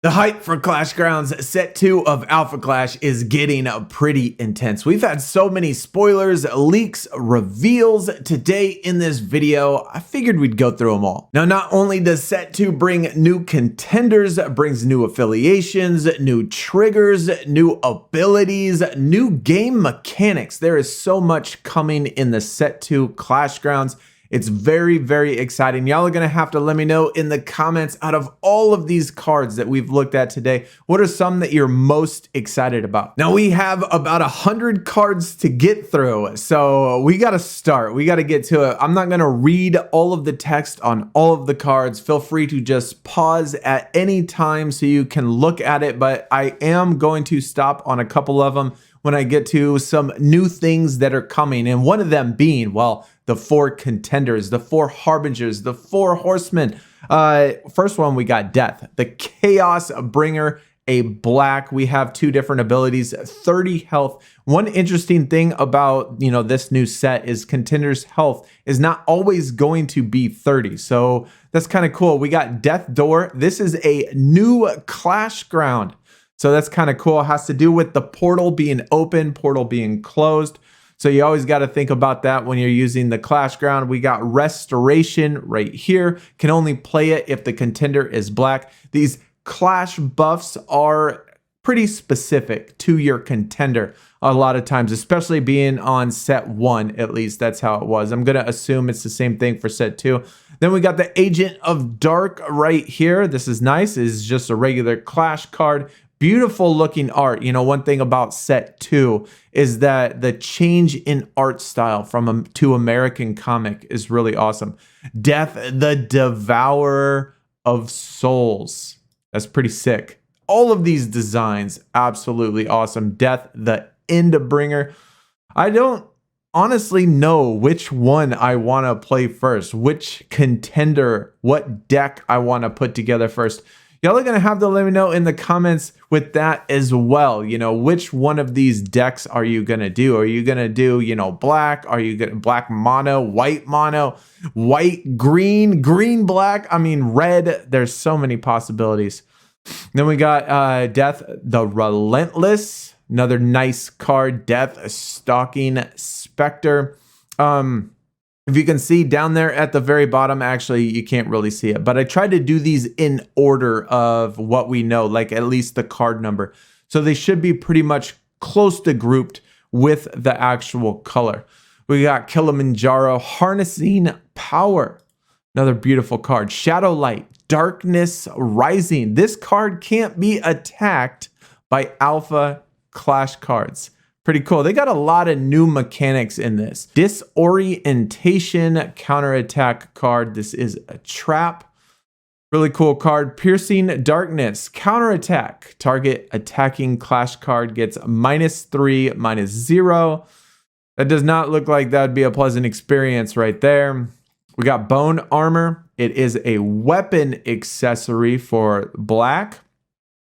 The hype for Clashgrounds Set 2 of Alpha Clash is getting pretty intense. We've had so many spoilers, leaks, reveals today in this video. I figured we'd go through them all. Now, not only does Set 2 bring new contenders, it brings new affiliations, new triggers, new abilities, new game mechanics. There is so much coming in the Set 2 Clashgrounds. It's very, very exciting. Y'all are going to have to let me know in the comments, out of all of these cards that we've looked at today, what are some that you're most excited about? Now, we have about 100 cards to get through, so we got to start. We got to get to it. I'm not going to read all of the text on all of the cards. Feel free to just pause at any time so you can look at it, but I am going to stop on a couple of them when I get to some new things that are coming, and one of them being, well, the 4 contenders, the 4 harbingers, the 4 horsemen. First one, we got Death, the Chaos Bringer, a black. We have 2 different abilities, 30 health. One interesting thing about, this new set is contenders' health is not always going to be 30. So that's kind of cool. We got Death Door. This is a new Clash ground. So that's kind of cool. It has to do with the portal being open, portal being closed. So you always got to think about that when you're using the Clash ground. We got Restoration right here. Can only play it if the contender is black. These Clash buffs are pretty specific to your contender a lot of times, especially being on set 1, at least that's how it was. I'm going to assume it's the same thing for set 2. Then we got the Agent of Dark right here. This is nice. It's just a regular Clash card. Beautiful looking art. One thing about set 2 is that the change in art style from to American comic is really awesome. Death, the Devourer of Souls. That's pretty sick. All of these designs, absolutely awesome. Death, the Endbringer. I don't honestly know which one I want to play first, which contender, what deck I want to put together first. Y'all are going to have to let me know in the comments with that as well. Which one of these decks are you going to do? Are you going to do, black? Are you going to black mono, white, green, green, black? I mean, red. There's so many possibilities. Then we got Death, the Relentless. Another nice card. Death, Stalking Spectre. If you can see down there at the very bottom, actually, you can't really see it, but I tried to do these in order of what we know, like at least the card number. So they should be pretty much close to grouped with the actual color. We got Kilimanjaro, Harnessing Power. Another beautiful card. Shadowlight, Darkness Rising. This card can't be attacked by Alpha Clash cards. Pretty cool. They got a lot of new mechanics in this. Disorientation counterattack card. This is a trap. Really cool card. Piercing Darkness counterattack. Target attacking Clash card gets -3, -0. That does not look like that would be a pleasant experience right there. We got Bone Armor. It is a weapon accessory for black.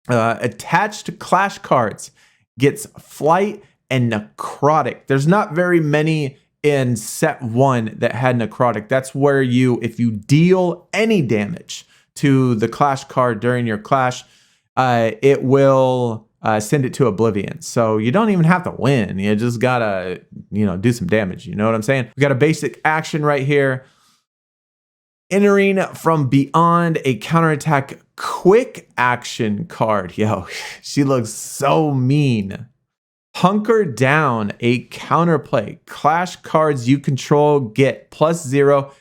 Attached Clash cards gets Flight and Necrotic. There's not very many in set 1 that had Necrotic. That's where if you deal any damage to the Clash card during your Clash, it will send it to Oblivion. So you don't even have to win. You just gotta, do some damage. You know what I'm saying? We got a basic action right here. Entering from Beyond, a counterattack quick action card. Yo, she looks so mean. Hunker Down, a counterplay. Clash cards you control get +0,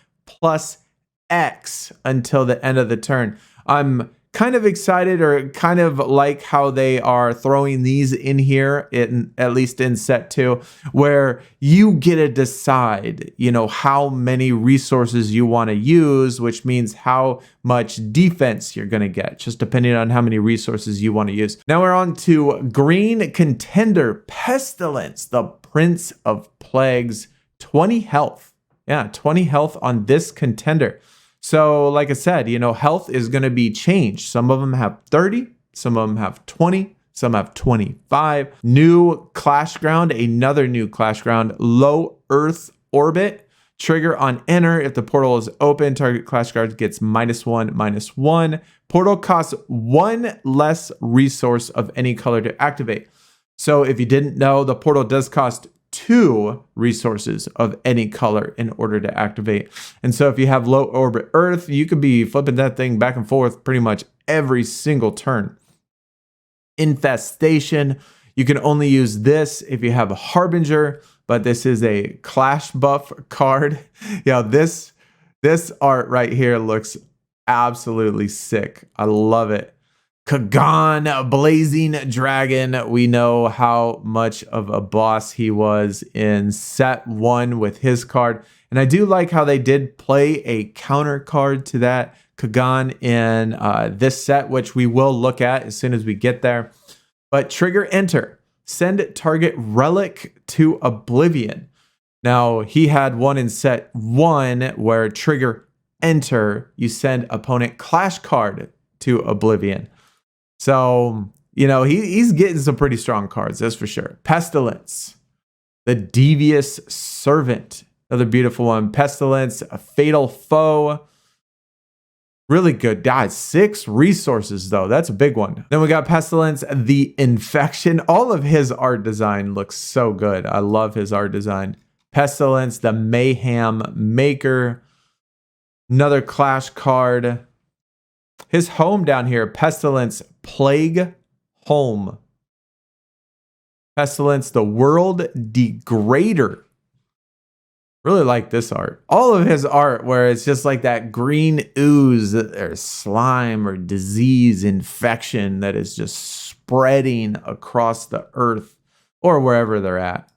+X until the end of the turn. I'm kind of excited, or kind of like how they are throwing these in here, at least in set 2, where you get to decide, how many resources you want to use, which means how much defense you're going to get, just depending on how many resources you want to use. Now we're on to Green Contender, Pestilence, the Prince of Plagues, 20 health. Yeah, 20 health on this contender. So like I said, health is going to be changed. Some of them have 30, some of them have 20, some have 25. New Clash ground, another new Clash ground, Low Earth Orbit. Trigger on enter. If the portal is open, target clash card gets -1/-1. Portal costs 1 less resource of any color to activate. So if you didn't know, the portal does cost 2 resources of any color in order to activate. And so if you have low orbit Earth, you could be flipping that thing back and forth pretty much every single turn. Infestation, you can only use this if you have a Harbinger, but this is a clash buff card. Yeah, this art right here looks absolutely sick. I love it. Kagan, Blazing Dragon. We know how much of a boss he was in set 1 with his card. And I do like how they did play a counter card to that Kagan in this set, which we will look at as soon as we get there. But trigger enter. Send target relic to Oblivion. Now, he had one in set 1 where trigger enter, you send opponent clash card to Oblivion. So, you know, he's getting some pretty strong cards, that's for sure. Pestilence, the Devious Servant, another beautiful one. Pestilence, a Fatal Foe. Really good. God, 6 resources, though. That's a big one. Then we got Pestilence, the Infection. All of his art design looks so good. I love his art design. Pestilence, the Mayhem Maker. Another Clash card. His home down here, Pestilence, Plague Home. Pestilence, the World Degrader. Really like this art. All of his art where it's just like that green ooze or slime or disease infection that is just spreading across the earth or wherever they're at.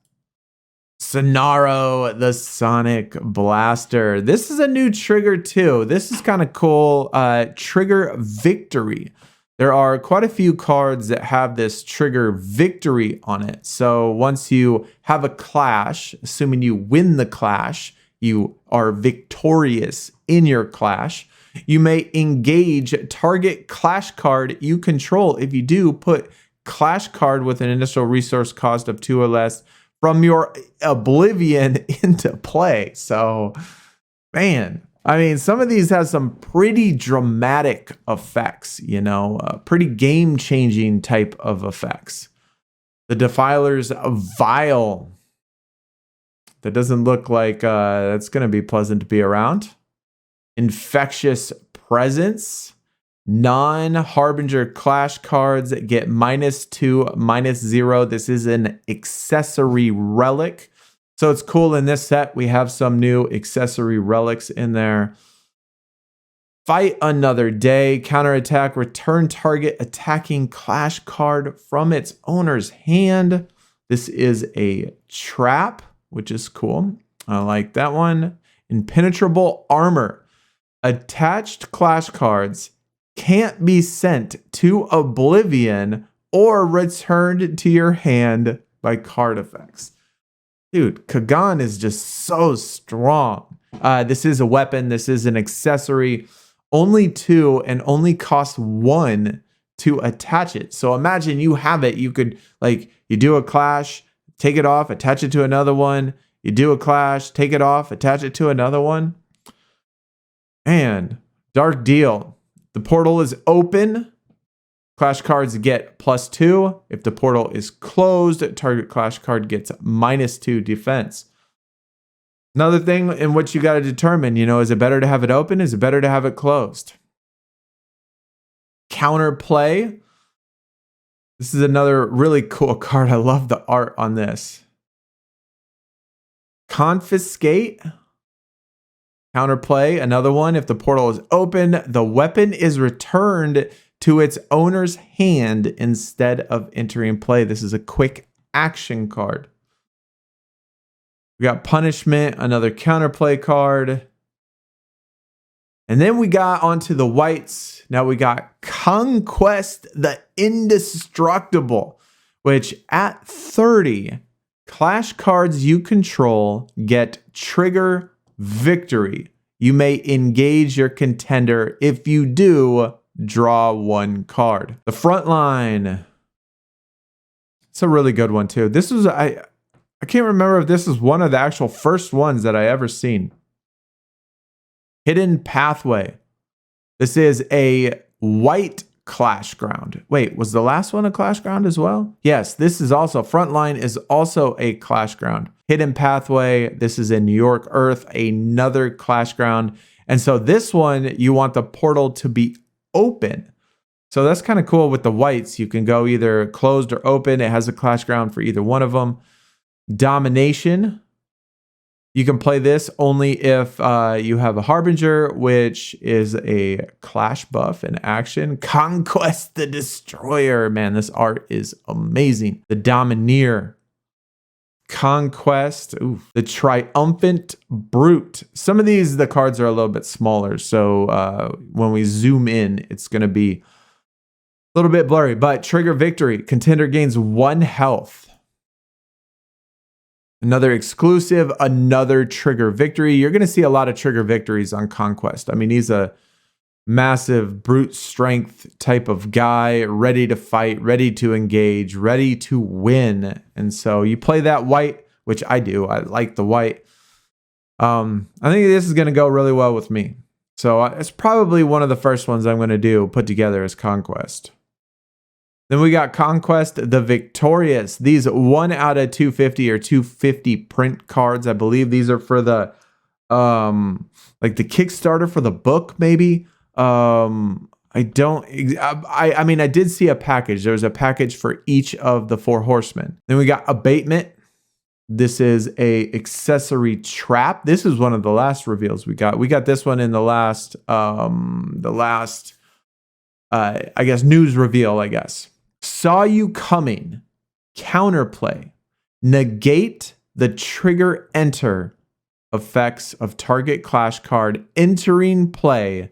Sonaro, the Sonic Blaster. This is a new trigger too. This is kind of cool. Trigger Victory. There are quite a few cards that have this trigger victory on it. So once you have a clash, assuming you win the clash, you are victorious in your clash, you may engage target clash card you control. If you do, put clash card with an initial resource cost of 2 or less from your Oblivion into play. So, man. I mean, some of these have some pretty dramatic effects, you know, pretty game-changing type of effects. The Defiler's Vial. That doesn't look like that's going to be pleasant to be around. Infectious Presence. Non-Harbinger Clash cards get -2, -0. This is an accessory relic. So it's cool in this set, we have some new accessory relics in there. Fight Another Day, counterattack, return target attacking clash card from its owner's hand. This is a trap, which is cool. I like that one. Impenetrable Armor. Attached clash cards can't be sent to Oblivion or returned to your hand by card effects. Dude, Kagan is just so strong. This is a weapon. This is an accessory. Only 2 and only cost 1 to attach it. So imagine you have it. You could, like, you do a clash, take it off, attach it to another one. You do a clash, take it off, attach it to another one. Man, dark deal. The portal is open. Clash cards get +2. If the portal is closed, target clash card gets -2 defense. Another thing in which you got to determine, you know, is it better to have it open? Is it better to have it closed? Counterplay. This is another really cool card. I love the art on this. Confiscate. Counterplay. Another one. If the portal is open, the weapon is returned to its owner's hand instead of entering play. This is a quick action card. We got Punishment, another counterplay card. And then we got onto the whites. Now we got Conquest, the Indestructible, which at 30, clash cards you control get trigger victory. You may engage your contender. If you do, draw 1 card. The front line. It's a really good one too. This was, I I can't remember if this is one of the actual first ones that I ever seen. Hidden Pathway. This is a white Clash Ground. Wait, was the last one a Clash Ground as well? Yes, this is also, Frontline is also a Clash Ground. Hidden Pathway, this is in New York Earth, another Clash Ground. And so this one, you want the portal to be open. So that's kind of cool with the whites. You can go either closed or open. It has a Clash Ground for either one of them. Domination. You can play this only if you have a Harbinger, which is a Clash buff in action. Conquest the Destroyer. Man, this art is amazing. The Domineer. Conquest. Ooh. The Triumphant Brute. Some of these, the cards are a little bit smaller. So when we zoom in, it's going to be a little bit blurry. But Trigger Victory. Contender gains 1 health. Another exclusive, another Trigger Victory. You're going to see a lot of Trigger Victories on Conquest. I mean, he's a massive brute strength type of guy, ready to fight, ready to engage, ready to win. And so you play that white, which I do. I like the white. I think this is going to go really well with me. So it's probably one of the first ones I'm going to do, put together as Conquest. Then we got Conquest the Victorious. These 1 out of 250 or 250 print cards. I believe these are for the like the Kickstarter for the book, maybe. I mean, I did see a package. There was a package for each of the 4 horsemen. Then we got Abatement. This is a accessory trap. This is one of the last reveals we got. We got this one in the last I guess news reveal, I guess. Saw You Coming. Counterplay. Negate the trigger enter effects of target Clash card entering play.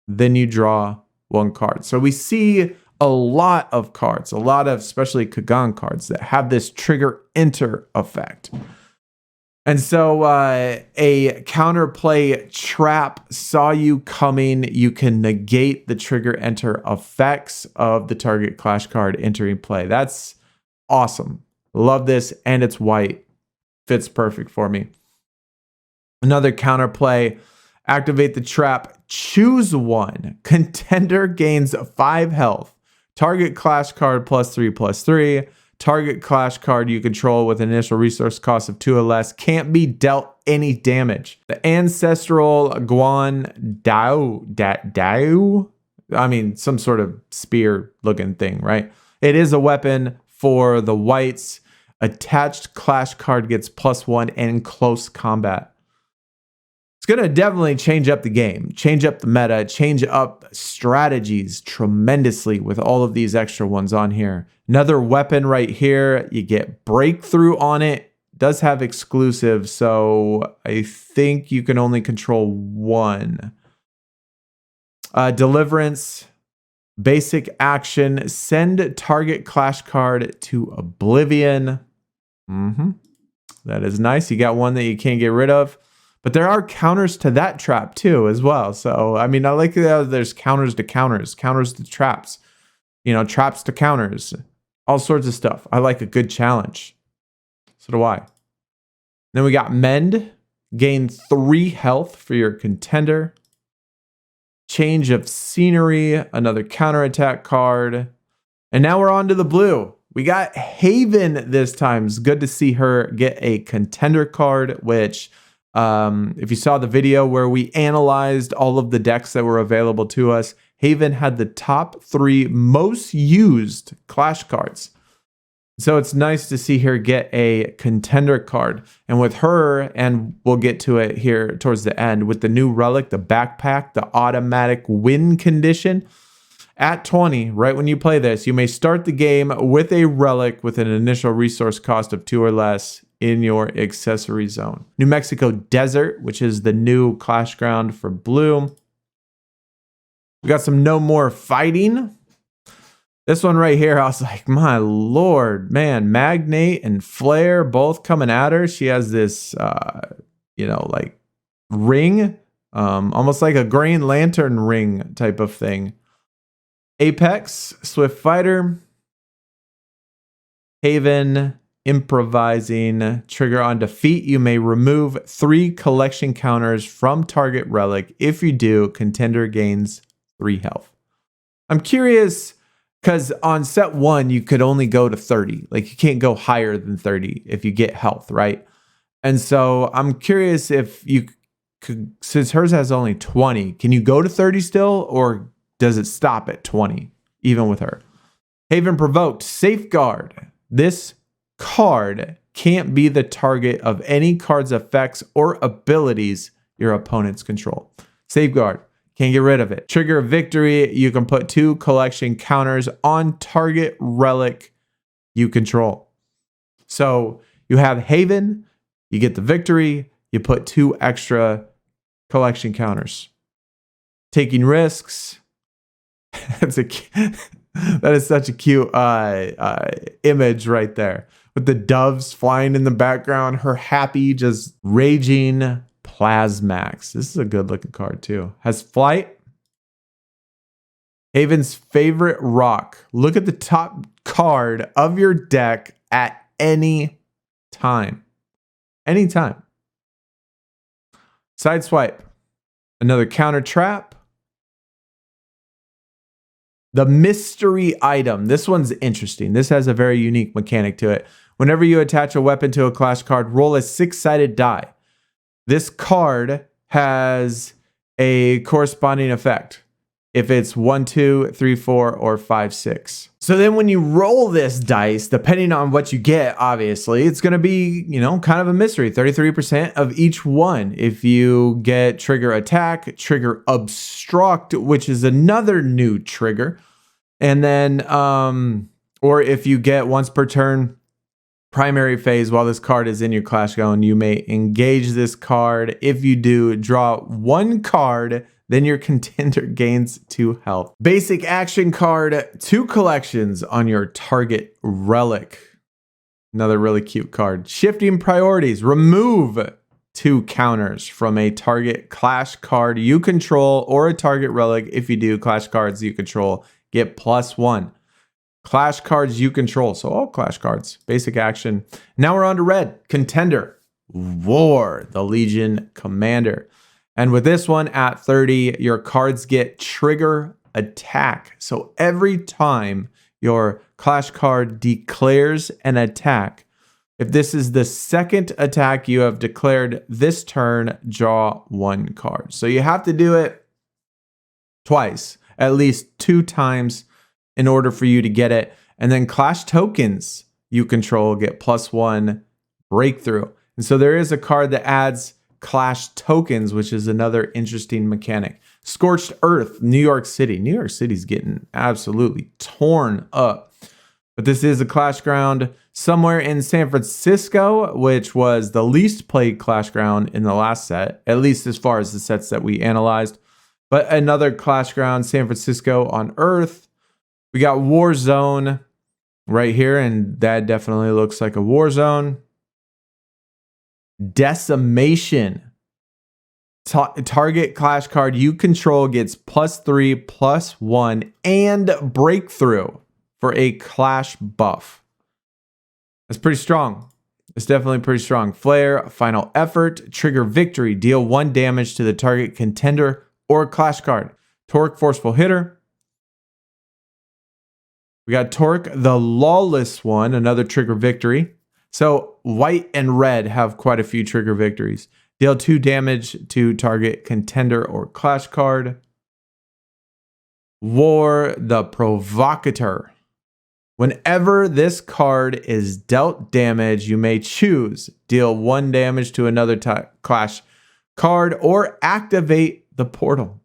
Then you draw 1 card. So we see a lot of cards, a lot of especially Kagan cards that have this trigger enter effect. And so a counterplay trap, Saw You Coming. You can negate the trigger enter effects of the target Clash card entering play. That's awesome. Love this, and it's white. Fits perfect for me. Another counterplay, activate the trap, choose 1. Contender gains 5 health. Target Clash card +3/+3. Target Clash card you control with an initial resource cost of 2 or less can't be dealt any damage. The Ancestral Guan Dao? I mean, some sort of spear looking thing, right? It is a weapon for the whites. Attached Clash card gets +1 in close combat. It's going to definitely change up the game, change up the meta, change up strategies tremendously with all of these extra ones on here. Another weapon right here, you get Breakthrough on it. Does have exclusive, so I think you can only control 1. Deliverance, basic action, send target Clash card to Oblivion. That is nice. You got one that you can't get rid of. But there are counters to that trap too as well. So, I mean, I like that there's counters to counters, counters to traps, you know, traps to counters, all sorts of stuff. I like a good challenge. So do I. Then we got Mend, gain 3 health for your contender. Change of scenery, another counterattack card. And now we're on to the blue. We got Haven this time. It's good to see her get a contender card, which... if you saw the video where we analyzed all of the decks that were available to us, Haven had the top 3 most used Clash cards. So it's nice to see her get a contender card. And with her, and we'll get to it here towards the end, with the new relic, the backpack, the automatic win condition, at 20, right when you play this, you may start the game with a relic with an initial resource cost of 2 or less in your accessory zone. New Mexico Desert, which is the new Clash ground for blue. We got some No More Fighting. This one right here, I was like, my lord, man, Magnate and Flare both coming at her. She has this, you know, like ring, almost like a Green Lantern ring type of thing. Apex, Swift Fighter, Haven, Improvising. Trigger on defeat. You may remove 3 collection counters from target relic. If you do, contender gains 3 health. I'm curious because on set 1, you could only go to 30. Like you can't go higher than 30 if you get health, right? And so I'm curious if you could, since hers has only 20, can you go to 30 still, or does it stop at 20 even with her? Haven Provoked. Safeguard. This card can't be the target of any card's effects or abilities your opponents control. Safeguard. Can't get rid of it. Trigger Victory. You can put 2 collection counters on target relic you control. So you have Haven, you get the victory, you put 2 extra collection counters. Taking risks. That is such a cute image right there. With the doves flying in the background, her happy, just raging Plasmax. This is a good looking card too. Has flight. Haven's favorite rock. Look at the top card of your deck at any time. Anytime. Sideswipe. Another counter trap. The mystery item. This one's interesting. This has a very unique mechanic to it. Whenever you attach a weapon to a clash card, roll a 6-sided die. This card has a corresponding effect if it's 1, 2, 3, 4, or 5, 6. So then when you roll this dice, depending on what you get, obviously, it's going to be, kind of a mystery. 33% of each one. If you get trigger attack, trigger obstruct, which is another new trigger. And then, or if you get once per turn, primary phase, while this card is in your Clash Zone, you may engage this card. If you do, draw 1 card, then your contender gains 2 health. Basic action card, 2 collections on your target relic. Another really cute card. Shifting priorities, remove 2 counters from a target Clash card you control or a target relic. If you do, Clash cards you control get +1. Clash cards you control. So all Clash cards. Basic action. Now we're on to red. Contender. War. The Legion Commander. And with this one at 30, your cards get trigger attack. So every time your Clash card declares an attack, if this is the second attack you have declared this turn, draw 1 card. So you have to do it twice, at least 2 times, in order for you to get it. And then Clash tokens you control get +1 breakthrough. And so there is a card that adds Clash tokens, which is another interesting mechanic. Scorched Earth, New York City. New York City's getting absolutely torn up. But this is a Clash ground somewhere in San Francisco, which was the least played Clash ground in the last set, at least as far as the sets that we analyzed. But another Clash ground, San Francisco on Earth. We got War Zone right here, and that definitely looks like a war zone. Decimation. Target Clash card you control gets +3, +1, and breakthrough for a Clash buff. That's pretty strong. It's definitely pretty strong. Flare, Final Effort, Trigger Victory. Deal 1 damage to the target contender or Clash card. Torque, Forceful Hitter. We got Torque, the Lawless One, another Trigger Victory. So white and red have quite a few trigger victories. Deal 2 damage to target contender or Clash card. War, the Provocateur. Whenever this card is dealt damage, you may choose deal 1 damage to another Clash card or activate the portal.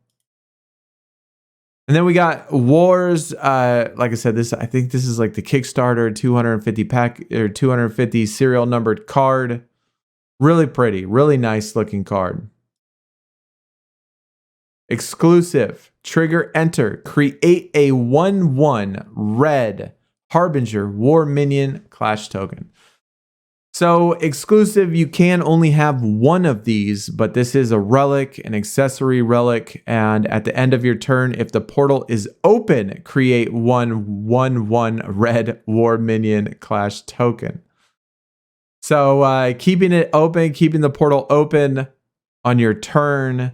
And then we got Wars. Like I said, I think this is like the Kickstarter 250 pack or 250 serial numbered card. Really pretty, really nice looking card. Exclusive. Trigger enter. Create a 1/1 red Harbinger War Minion Clash token. So exclusive, you can only have 1 of these, but this is a relic, an accessory relic, and at the end of your turn, if the portal is open, create 1/1 red War Minion Clash token. So keeping it open, keeping the portal open on your turn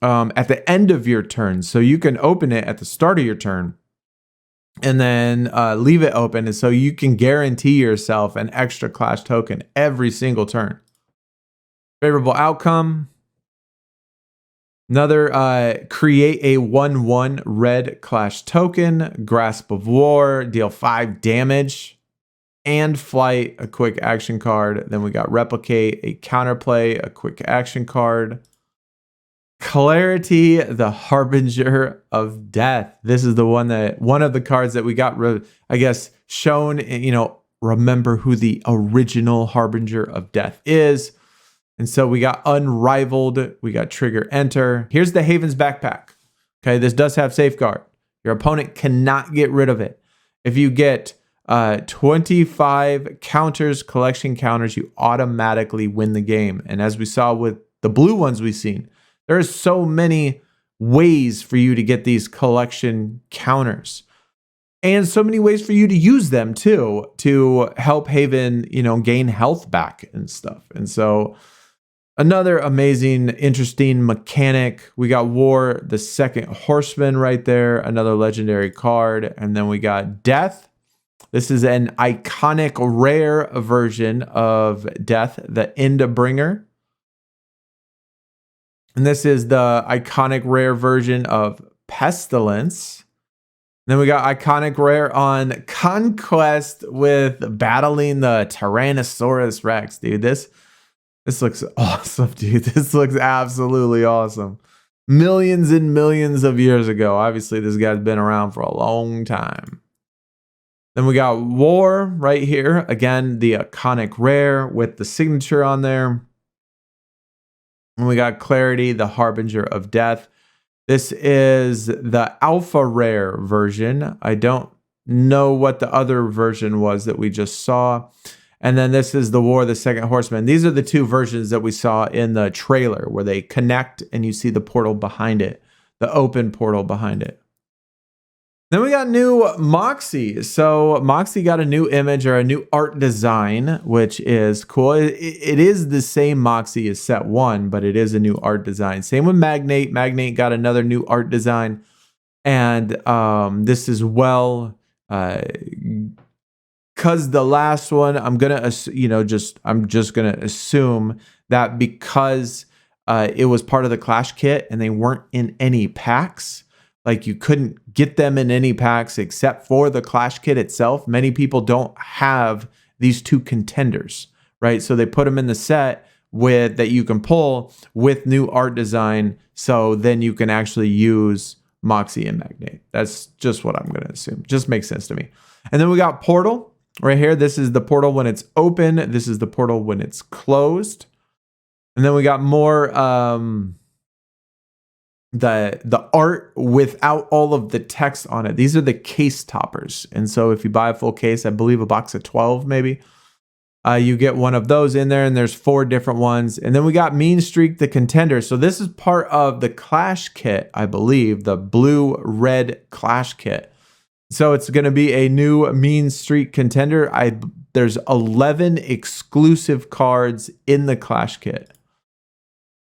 at the end of your turn. So you can open it at the start of your turn and then leave it open. And so you can guarantee yourself an extra Clash token every single turn. Favorable outcome. Another, create a 1/1 red Clash token, Grasp of War, deal 5 damage, and Flight, a quick action card. Then we got Replicate, a counterplay, a quick action card. Clarity, the Harbinger of Death. This is the one of the cards that we got, I guess, shown, remember who the original Harbinger of Death is. And so we got Unrivaled, we got Trigger Enter. Here's the Haven's Backpack. Okay, this does have Safeguard. Your opponent cannot get rid of it. If you get 25 counters, collection counters, you automatically win the game. And as we saw with the blue ones we've seen, there's so many ways for you to get these collection counters. And so many ways for you to use them too, to help Haven, gain health back and stuff. And so another amazing, interesting mechanic. We got War, the Second Horseman right there, another legendary card. And then we got Death. This is an iconic rare version of Death, the Endbringer. And this is the iconic rare version of Pestilence. Then we got iconic rare on Conquest with battling the Tyrannosaurus Rex, dude. This looks awesome, dude. This looks absolutely awesome. Millions and millions of years ago. Obviously, this guy's been around for a long time. Then we got War right here. Again, the iconic rare with the signature on there. And we got Clarity, the Harbinger of Death. This is the alpha rare version. I don't know what the other version was that we just saw. And then this is the War, the Second Horseman. These are the two versions that we saw in the trailer where they connect and you see the portal behind it, the open portal behind it. Then we got new Moxie. So Moxie got a new image or a new art design, which is cool. It is the same Moxie as set 1, but it is a new art design. Same with Magnate. Magnate got another new art design. And this is because the last one, I'm just gonna assume that because it was part of the Clash kit and they weren't in any packs. Like you couldn't get them in any packs except for the Clash kit itself. Many people don't have these two contenders, right? So they put them in the set that you can pull with new art design. So then you can actually use Moxie and Magnate. That's just what I'm going to assume. Just makes sense to me. And then we got Portal right here. This is the portal when it's open. This is the portal when it's closed. And then we got more the art without all of the text on it. These are the case toppers. And so if you buy a full case, I believe a box of 12 maybe, you get one of those in there, and there's 4 different ones. And then we got Mean Streak, the Contender. So this is part of the Clash kit, I believe, the blue-red Clash kit. So it's going to be a new Mean Streak Contender. There's 11 exclusive cards in the Clash kit.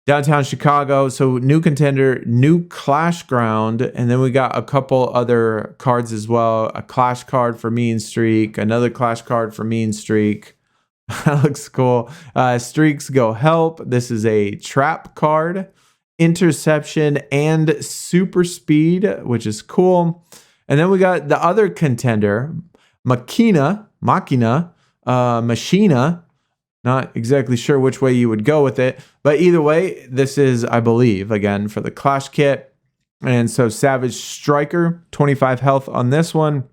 Downtown Chicago, so new contender, new Clash ground, and then we got a couple other cards as well. A Clash card for Mean Streak, another Clash card for Mean Streak. That looks cool. Streaks Go Help. This is a trap card, interception, and super speed, which is cool. And then we got the other contender, Machina. Not exactly sure which way you would go with it, but either way, this is, I believe, again, for the Clash kit. And so Savage Striker, 25 health on this one.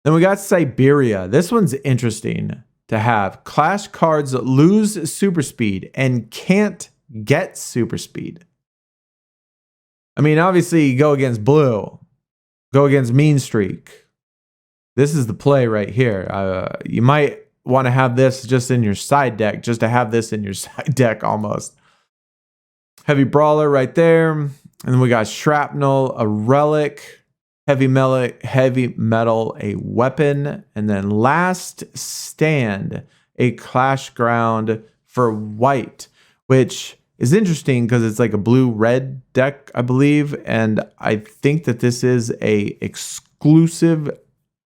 Then we got Siberia. This one's interesting to have. Clash cards lose super speed and can't get super speed. I mean, obviously, you go against blue, go against Mean Streak. This is the play right here. You might want to have this just in your side deck, just to have this in your side deck almost. Heavy Brawler right there. And then we got Shrapnel, a Relic, heavy metal, a weapon, and then last stand, a Clashground for white, which is interesting because it's like a blue-red deck, I believe, and I think that this is a exclusive.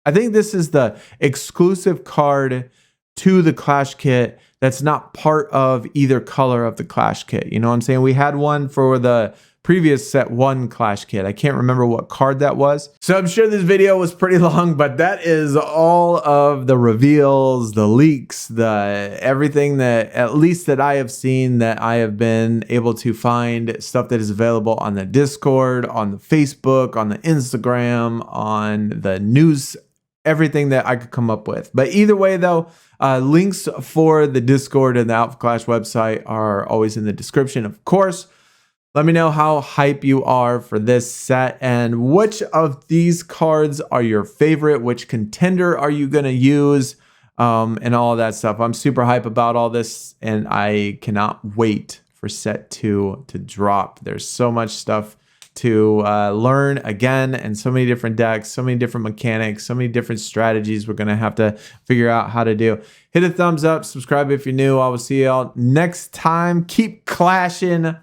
I think this is the exclusive card to the Clash kit that's not part of either color of the Clash kit. You know what I'm saying? We had one for the previous set 1 Clash kit. I can't remember what card that was. So I'm sure this video was pretty long, but that is all of the reveals, the leaks, the everything that at least that I have seen, that I have been able to find stuff that is available on the Discord, on the Facebook, on the Instagram, on the news, everything that I could come up with. But either way though, links for the Discord and the Alpha Clash website are always in the description, of course. Let me know how hype you are for this set and which of these cards are your favorite, which contender are you going to use, and all of that stuff. I'm super hype about all this, and I cannot wait for set 2 to drop. There's so much stuff to learn again, and so many different decks, so many different mechanics, so many different strategies we're going to have to figure out how to do. Hit a thumbs up, subscribe if you're new. I will see y'all next time. Keep clashing.